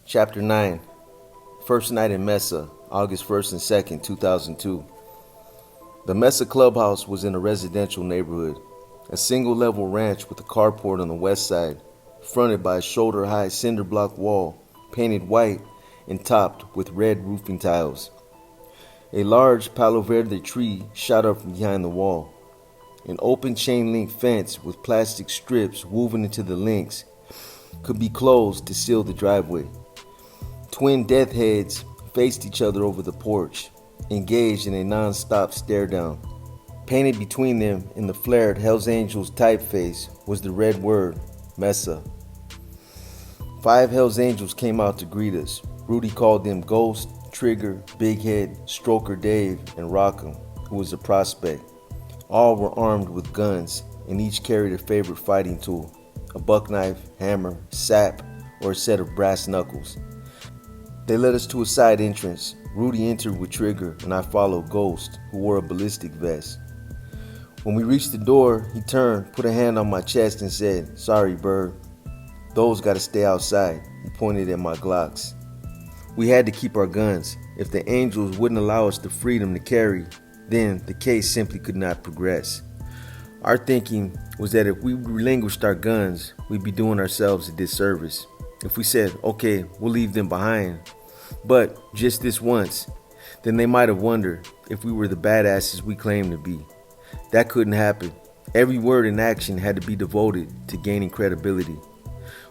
Chapter 9. First night in Mesa, August 1st and 2nd, 2002. The Mesa clubhouse was in a residential neighborhood, a single-level ranch with a carport on the west side, fronted by a shoulder-high cinder block wall, painted white and topped with red roofing tiles. A large Palo Verde tree shot up from behind the wall. An open chain-link fence with plastic strips woven into the links could be closed to seal the driveway. Twin death heads faced each other over the porch, engaged in a non-stop stare-down. Painted between them in the flared Hells Angels typeface was the red word, Mesa. 5 Hells Angels came out to greet us. Rudy called them Ghost, Trigger, Big Head, Stroker Dave, and Rockham, who was a prospect. All were armed with guns, and each carried a favorite fighting tool, a buck knife, hammer, sap, or a set of brass knuckles. They led us to a side entrance. Rudy entered with Trigger, and I followed Ghost, who wore a ballistic vest. When we reached the door, he turned, put a hand on my chest, and said, "Sorry, Bird. Those gotta stay outside." He pointed at my Glocks. We had to keep our guns. If the Angels wouldn't allow us the freedom to carry, then the case simply could not progress. Our thinking was that if we relinquished our guns, we'd be doing ourselves a disservice. If we said, okay, we'll leave them behind, but just this once, then they might have wondered if we were the badasses we claimed to be. That couldn't happen. Every word and action had to be devoted to gaining credibility.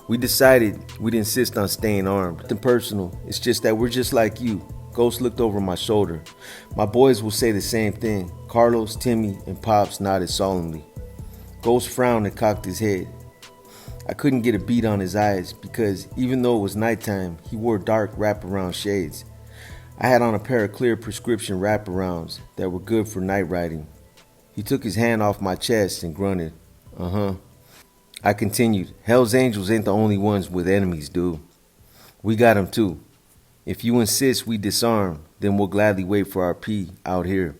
We decided we'd insist on staying armed. Nothing personal, it's just that we're just like you. Ghost looked over my shoulder. My boys will say the same thing. Carlos, Timmy, and Pops nodded solemnly. Ghost frowned and cocked his head. I couldn't get a beat on his eyes because even though it was nighttime, he wore dark wraparound shades. I had on a pair of clear prescription wraparounds that were good for night riding. He took his hand off my chest and grunted, I continued, Hell's Angels ain't the only ones with enemies, dude. We got 'em too. If you insist we disarm, then we'll gladly wait for our P out here.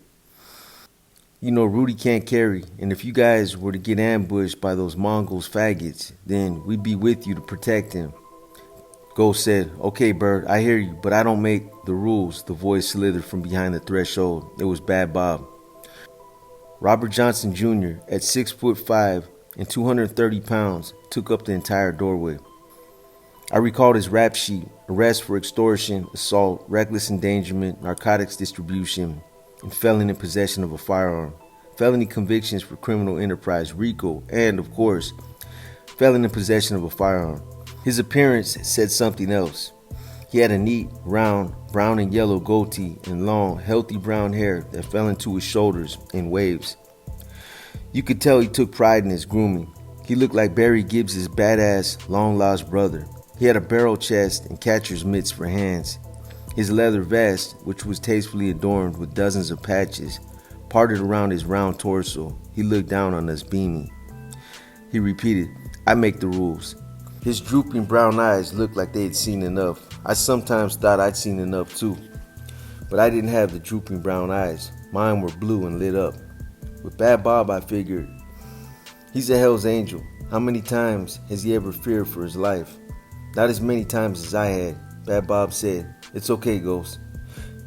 You know Rudy can't carry, and if you guys were to get ambushed by those Mongols faggots, then we'd be with you to protect him. Ghost said, okay, Bird, I hear you, but I don't make the rules. The voice slithered from behind the threshold. It was Bad Bob. Robert Johnson Jr., at 6'5" and 230 pounds, took up the entire doorway. I recalled his rap sheet: arrest for extortion, assault, reckless endangerment, narcotics distribution, and felon in possession of a firearm, felony convictions for criminal enterprise, RICO, and, of course, felon in possession of a firearm. His appearance said something else. He had a neat, round, brown and yellow goatee and long, healthy brown hair that fell into his shoulders in waves. You could tell he took pride in his grooming. He looked like Barry Gibbs' badass, long-lost brother. He had a barrel chest and catcher's mitts for hands. His leather vest, which was tastefully adorned with dozens of patches, parted around his round torso. He looked down on us, beaming. He repeated, I make the rules. His drooping brown eyes looked like they had seen enough. I sometimes thought I'd seen enough too. But I didn't have the drooping brown eyes. Mine were blue and lit up. With Bad Bob, I figured, he's a Hell's Angel. How many times has he ever feared for his life? Not as many times as I had. Bad Bob said, it's okay, Ghost.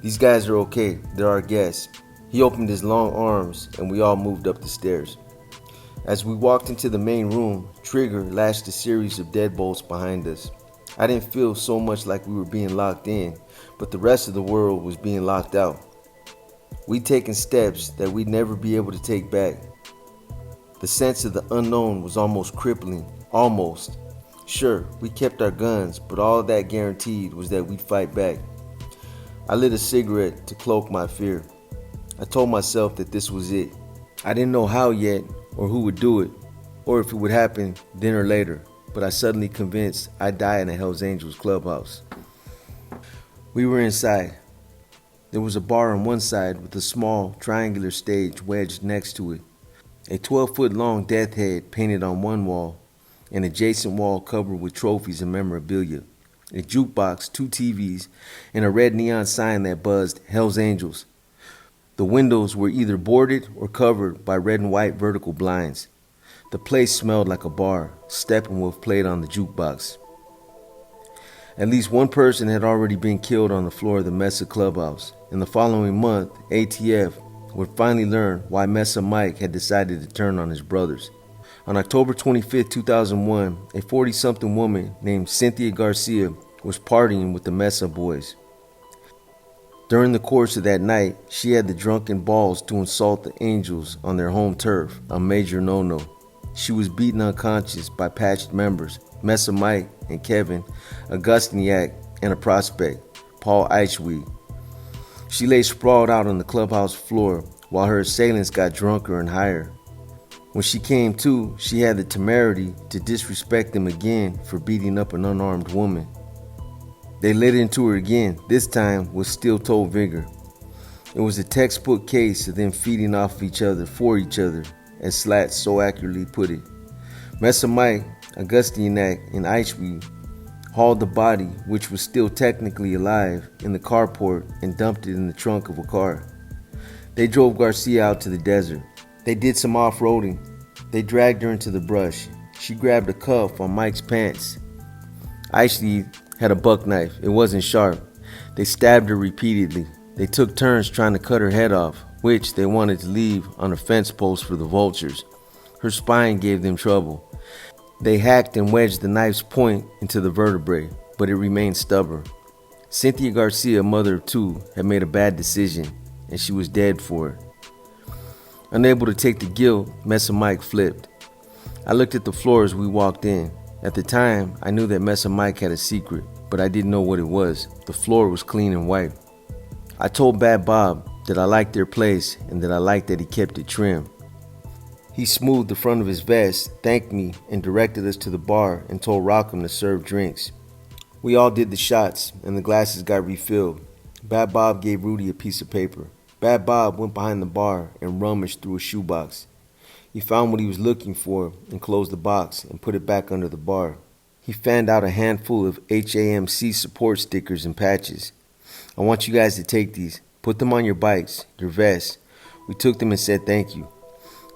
These guys are okay. They're our guests. He opened his long arms and we all moved up the stairs. As we walked into the main room, Trigger lashed a series of deadbolts behind us. I didn't feel so much like we were being locked in, but the rest of the world was being locked out. We'd taken steps that we'd never be able to take back. The sense of the unknown was almost crippling. Almost. Sure, we kept our guns, but all that guaranteed was that we'd fight back. I lit a cigarette to cloak my fear. I told myself that this was it. I didn't know how yet, or who would do it, or if it would happen then or later, but I suddenly convinced I'd die in a Hells Angels clubhouse. We were inside. There was a bar on one side with a small triangular stage wedged next to it. A 12-foot long death head painted on one wall, an adjacent wall covered with trophies and memorabilia, a jukebox, 2 TVs, and a red neon sign that buzzed Hells Angels. The windows were either boarded or covered by red and white vertical blinds. The place smelled like a bar. Steppenwolf played on the jukebox. At least one person had already been killed on the floor of the Mesa clubhouse. In the following month, ATF would finally learn why Mesa Mike had decided to turn on his brothers. On October 25, 2001, a 40-something woman named Cynthia Garcia was partying with the Mesa boys. During the course of that night, she had the drunken balls to insult the Angels on their home turf, a major no-no. She was beaten unconscious by patched members, Mesa Mike and Kevin, a Gustiniak, and a prospect, Paul Eichweed. She lay sprawled out on the clubhouse floor while her assailants got drunker and higher. When she came to, she had the temerity to disrespect them again for beating up an unarmed woman. They lit into her again, this time with steel-toed vigor. It was a textbook case of them feeding off of each other for each other, as Slats so accurately put it. Mesa Mike, Augustinak, and Eichweed hauled the body, which was still technically alive, in the carport and dumped it in the trunk of a car. They drove Garcia out to the desert. They did some off-roading. They dragged her into the brush. She grabbed a cuff on Mike's pants. Eichweed had a buck knife. It wasn't sharp. They stabbed her repeatedly. They took turns trying to cut her head off, which they wanted to leave on a fence post for the vultures. Her spine gave them trouble. They hacked and wedged the knife's point into the vertebrae, but it remained stubborn. Cynthia Garcia, mother of two, had made a bad decision, and she was dead for it. Unable to take the guilt, Mesa Mike flipped. I looked at the floor as we walked in. At the time, I knew that Mesa Mike had a secret, but I didn't know what it was. The floor was clean and white. I told Bad Bob that I liked their place and that I liked that he kept it trim. He smoothed the front of his vest, thanked me, and directed us to the bar and told Rockham to serve drinks. We all did the shots, and the glasses got refilled. Bad Bob gave Rudy a piece of paper. Bad Bob went behind the bar and rummaged through a shoebox. He found what he was looking for and closed the box and put it back under the bar. He fanned out a handful of HAMC support stickers and patches. I want you guys to take these. Put them on your bikes, your vests. We took them and said thank you.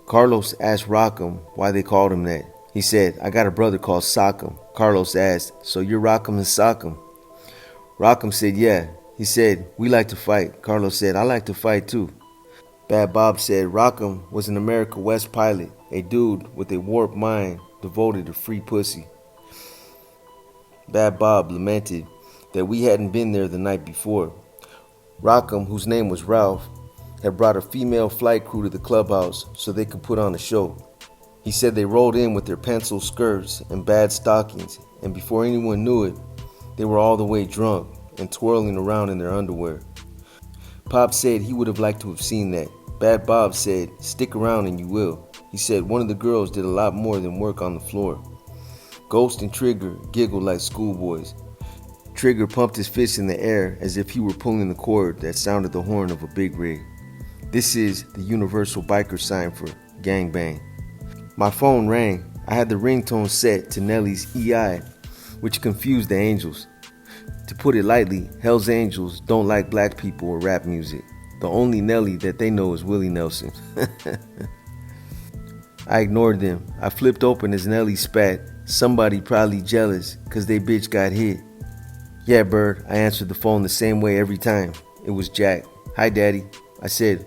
Carlos asked Rockham why they called him that. He said, I got a brother called Sock'em. Carlos asked, so you're Rockham and Sock'em? Rockham said, yeah. He said, we like to fight. Carlos said, I like to fight too. Bad Bob said Rockham was an America West pilot, a dude with a warped mind devoted to free pussy. Bad Bob lamented that we hadn't been there the night before. Rockham, whose name was Ralph, had brought a female flight crew to the clubhouse so they could put on a show. He said they rolled in with their pencil skirts and bad stockings, and before anyone knew it, they were all the way drunk and twirling around in their underwear. Pop said he would have liked to have seen that. Bad Bob said, stick around and you will. He said one of the girls did a lot more than work on the floor. Ghost and Trigger giggled like schoolboys. Trigger pumped his fist in the air as if he were pulling the cord that sounded the horn of a big rig. This is the universal biker sign for gangbang. My phone rang. I had the ringtone set to Nelly's EI, which confused the Angels. To put it lightly, Hell's Angels don't like black people or rap music. The only Nelly that they know is Willie Nelson. I ignored them. I flipped open as Nelly spat. Somebody probably jealous cause they bitch got hit. Yeah, Bird. I answered the phone the same way every time. It was Jack. Hi, Daddy. I said,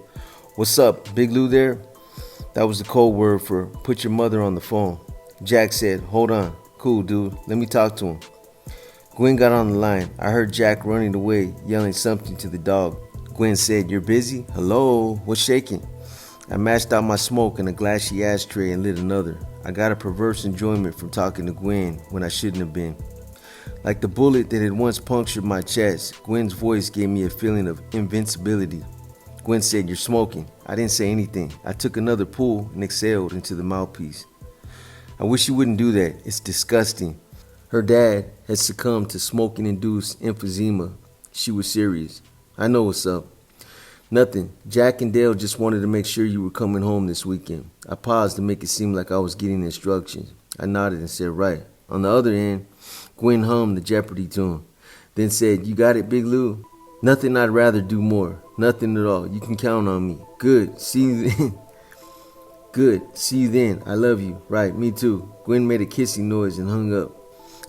what's up, Big Lou there? That was the code word for put your mother on the phone. Jack said, hold on. Cool, dude. Let me talk to him. Gwen got on the line. I heard Jack running away, yelling something to the dog. Gwen said, you're busy? Hello? What's shaking? I mashed out my smoke in a glassy ashtray and lit another. I got a perverse enjoyment from talking to Gwen when I shouldn't have been. Like the bullet that had once punctured my chest, Gwen's voice gave me a feeling of invincibility. Gwen said, you're smoking. I didn't say anything. I took another pull and exhaled into the mouthpiece. I wish you wouldn't do that. It's disgusting. Her dad had succumbed to smoking-induced emphysema. She was serious. I know what's up. Nothing. Jack and Dale just wanted to make sure you were coming home this weekend. I paused to make it seem like I was getting instructions. I nodded and said, right. On the other end, Gwen hummed the Jeopardy tune, then said, you got it, Big Lou? Nothing I'd rather do more. Nothing at all. You can count on me. Good. See you then. Good. See you then. I love you. Right, me too. Gwen made a kissing noise and hung up.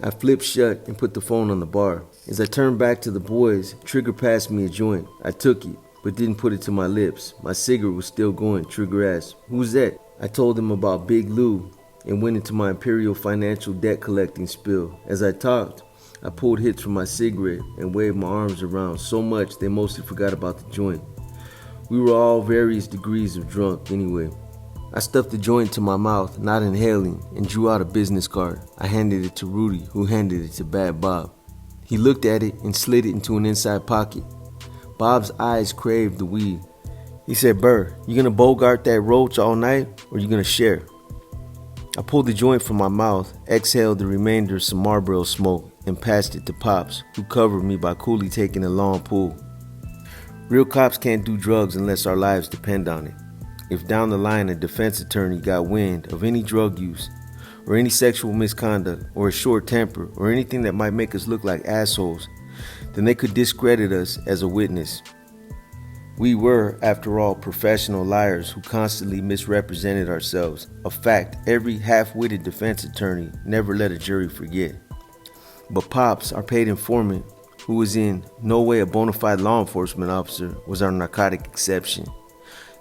I flipped shut and put the phone on the bar. As I turned back to the boys, Trigger passed me a joint. I took it, but didn't put it to my lips. My cigarette was still going. Trigger asked, "Who's that?" I told him about Big Lou and went into my imperial financial debt collecting spiel. As I talked, I pulled hits from my cigarette and waved my arms around so much they mostly forgot about the joint. We were all various degrees of drunk anyway. I stuffed the joint to my mouth, not inhaling, and drew out a business card. I handed it to Rudy, who handed it to Bad Bob. He looked at it and slid it into an inside pocket. Bob's eyes craved the weed. He said, "Burr, you gonna bogart that roach all night, or you gonna share?" I pulled the joint from my mouth, exhaled the remainder of some Marlboro smoke, and passed it to Pops, who covered me by coolly taking a long pull. Real cops can't do drugs unless our lives depend on it. If down the line a defense attorney got wind of any drug use, or any sexual misconduct, or a short temper, or anything that might make us look like assholes, then they could discredit us as a witness. We were, after all, professional liars who constantly misrepresented ourselves, a fact every half-witted defense attorney never let a jury forget. But Pops, our paid informant, who was in no way a bona fide law enforcement officer, was our narcotic exception.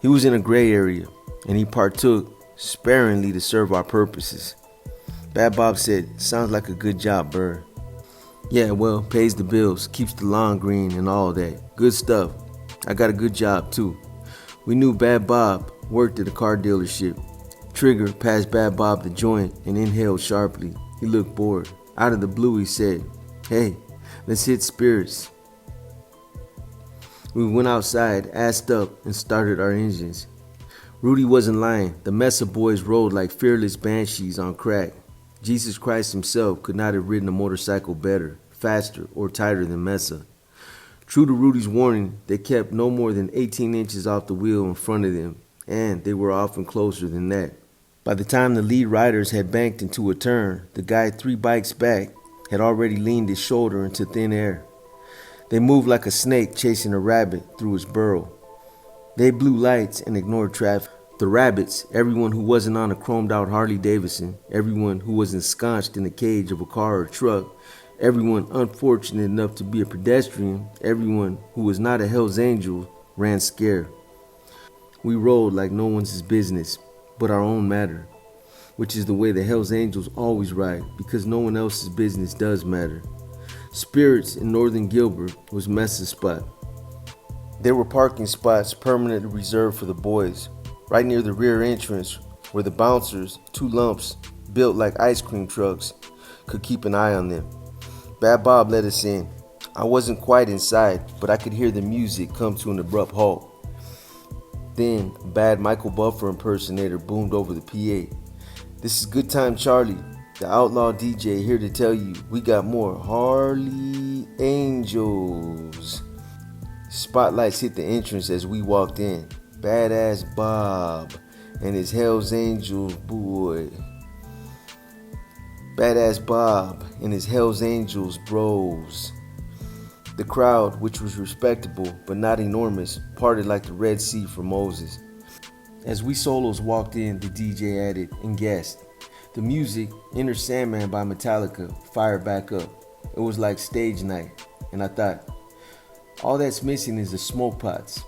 He was in a gray area, and he partook sparingly to serve our purposes. Bad Bob said, "Sounds like a good job, Burr." "Yeah, well, pays the bills, keeps the lawn green and all that. Good stuff. I got a good job, too." We knew Bad Bob worked at a car dealership. Trigger passed Bad Bob the joint and inhaled sharply. He looked bored. Out of the blue, he said, "Hey, let's hit spirits." We went outside, assed up, and started our engines. Rudy wasn't lying. The Mesa boys rode like fearless banshees on crack. Jesus Christ himself could not have ridden a motorcycle better, faster, or tighter than Mesa. True to Rudy's warning, they kept no more than 18 inches off the wheel in front of them, and they were often closer than that. By the time the lead riders had banked into a turn, the guy 3 bikes back had already leaned his shoulder into thin air. They moved like a snake chasing a rabbit through his burrow. They blew lights and ignored traffic. The rabbits, everyone who wasn't on a chromed out Harley Davidson, everyone who was ensconced in the cage of a car or truck, everyone unfortunate enough to be a pedestrian, everyone who was not a Hell's Angel, ran scared. We rode like no one's business but our own matter, which is the way the Hell's Angels always ride, because no one else's business does matter. Spirits in Northern Gilbert was Mesa's spot. There were parking spots permanently reserved for the boys. Right near the rear entrance were the bouncers, 2 lumps built like ice cream trucks, could keep an eye on them. Bad Bob let us in. I wasn't quite inside, but I could hear the music come to an abrupt halt. Then a bad Michael Buffer impersonator boomed over the PA. "This is Good Time Charlie, the outlaw DJ, here to tell you we got more Harley Angels." Spotlights hit the entrance as we walked in. Badass Bob and his Hell's Angels boy. Badass Bob and his Hell's Angels bros. The crowd, which was respectable but not enormous, parted like the Red Sea for Moses. As we solos walked in, the DJ added and guessed. The music, Inner Sandman by Metallica, fired back up. It was like stage night, and I thought, all that's missing is the smoke pots.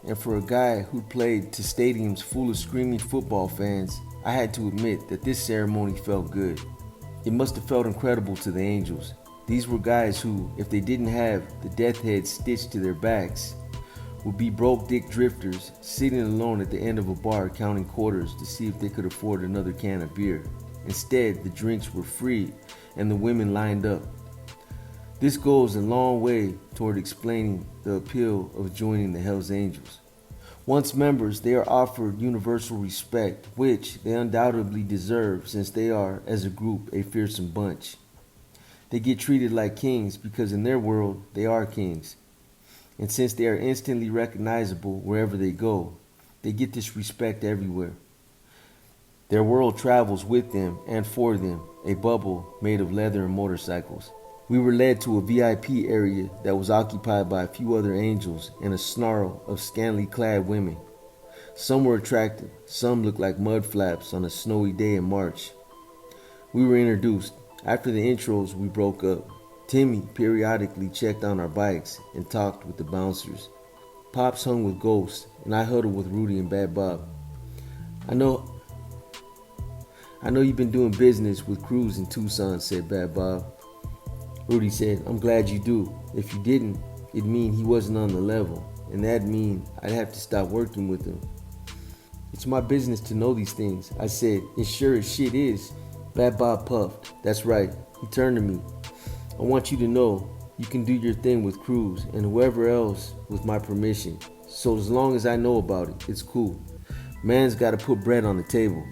And for a guy who played to stadiums full of screaming football fans, I had to admit that this ceremony felt good. It must have felt incredible to the Angels. These were guys who, if they didn't have the death heads stitched to their backs, would be broke dick drifters sitting alone at the end of a bar counting quarters to see if they could afford another can of beer. Instead, the drinks were free and the women lined up. This goes a long way toward explaining the appeal of joining the Hells Angels. Once members, they are offered universal respect, which they undoubtedly deserve since they are, as a group, a fearsome bunch. They get treated like kings because in their world, they are kings. And since they are instantly recognizable wherever they go, they get this respect everywhere. Their world travels with them and for them, a bubble made of leather and motorcycles. We were led to a VIP area that was occupied by a few other angels and a snarl of scantily clad women. Some were attractive, some looked like mud flaps on a snowy day in March. We were introduced. After the intros, we broke up. Timmy periodically checked on our bikes and talked with the bouncers. Pops hung with Ghost, and I huddled with Rudy and Bad Bob. I know you've been doing business with Cruz in Tucson, said Bad Bob. Rudy said, I'm glad you do. If you didn't, it'd mean he wasn't on the level, and that'd mean I'd have to stop working with him. It's my business to know these things, I said. It sure as shit is. Bad Bob puffed. That's right. He turned to me. I want you to know you can do your thing with Cruz and whoever else with my permission. So as long as I know about it, it's cool. Man's got to put bread on the table.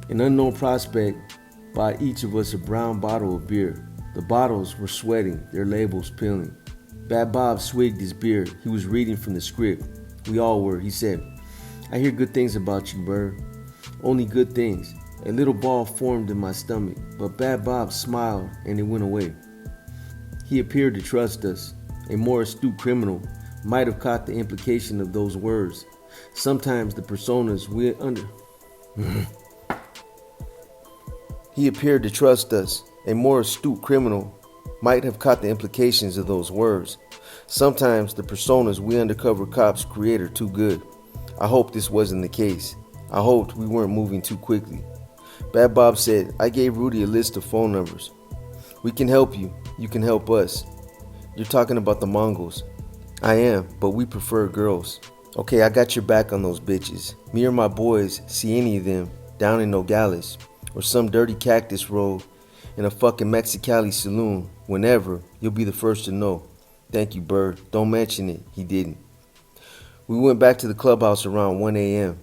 An unknown prospect bought each of us a brown bottle of beer. The bottles were sweating, their labels peeling. Bad Bob swigged his beer. He was reading from the script. We all were. He said, I hear good things about you, Bird. Only good things. A little ball formed in my stomach, but Bad Bob smiled and it went away. He appeared to trust us. A more astute criminal might have caught the implication of those words. Sometimes the personas we under... He appeared to trust us. A more astute criminal might have caught the implications of those words. Sometimes the personas we undercover cops create are too good. I hoped this wasn't the case. I hoped we weren't moving too quickly. Bad Bob said, I gave Rudy a list of phone numbers. We can help you. You can help us. You're talking about the Mongols. I am, but we prefer girls. Okay, I got your back on those bitches. Me or my boys see any of them down in Nogales or some dirty cactus road in a fucking Mexicali saloon. Whenever, you'll be the first to know. Thank you, Bird. Don't mention it. He didn't. We went back to the clubhouse around 1 a.m.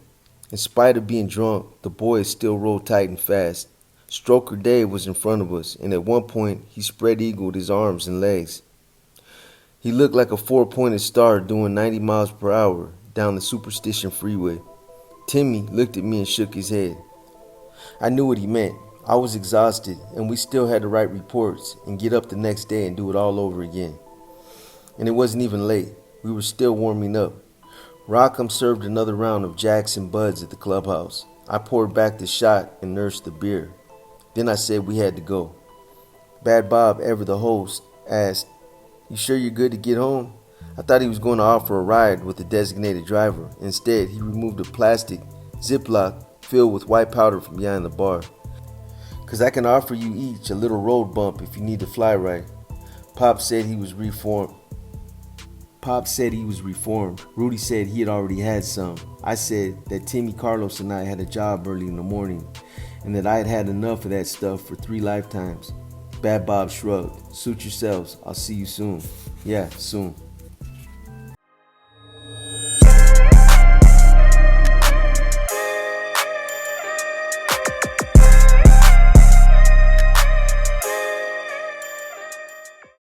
In spite of being drunk, the boys still rolled tight and fast. Stroker Dave was in front of us, and at one point, he spread-eagled his arms and legs. He looked like a four-pointed star doing 90 miles per hour down the Superstition Freeway. Timmy looked at me and shook his head. I knew what he meant. I was exhausted, and we still had to write reports and get up the next day and do it all over again. And it wasn't even late. We were still warming up. Rockham served another round of Jacks and Buds at the clubhouse. I poured back the shot and nursed the beer. Then I said we had to go. Bad Bob, ever the host, asked, You sure you're good to get home? I thought he was going to offer a ride with the designated driver. Instead, he removed a plastic Ziploc filled with white powder from behind the bar. Cause I can offer you each a little road bump if you need to fly right. Pop said he was reformed. Rudy said he had already had some. I said that Timmy, Carlos, and I had a job early in the morning and that I had had enough of that stuff for 3 lifetimes. Bad Bob shrugged. Suit yourselves. I'll see you soon. Yeah, soon.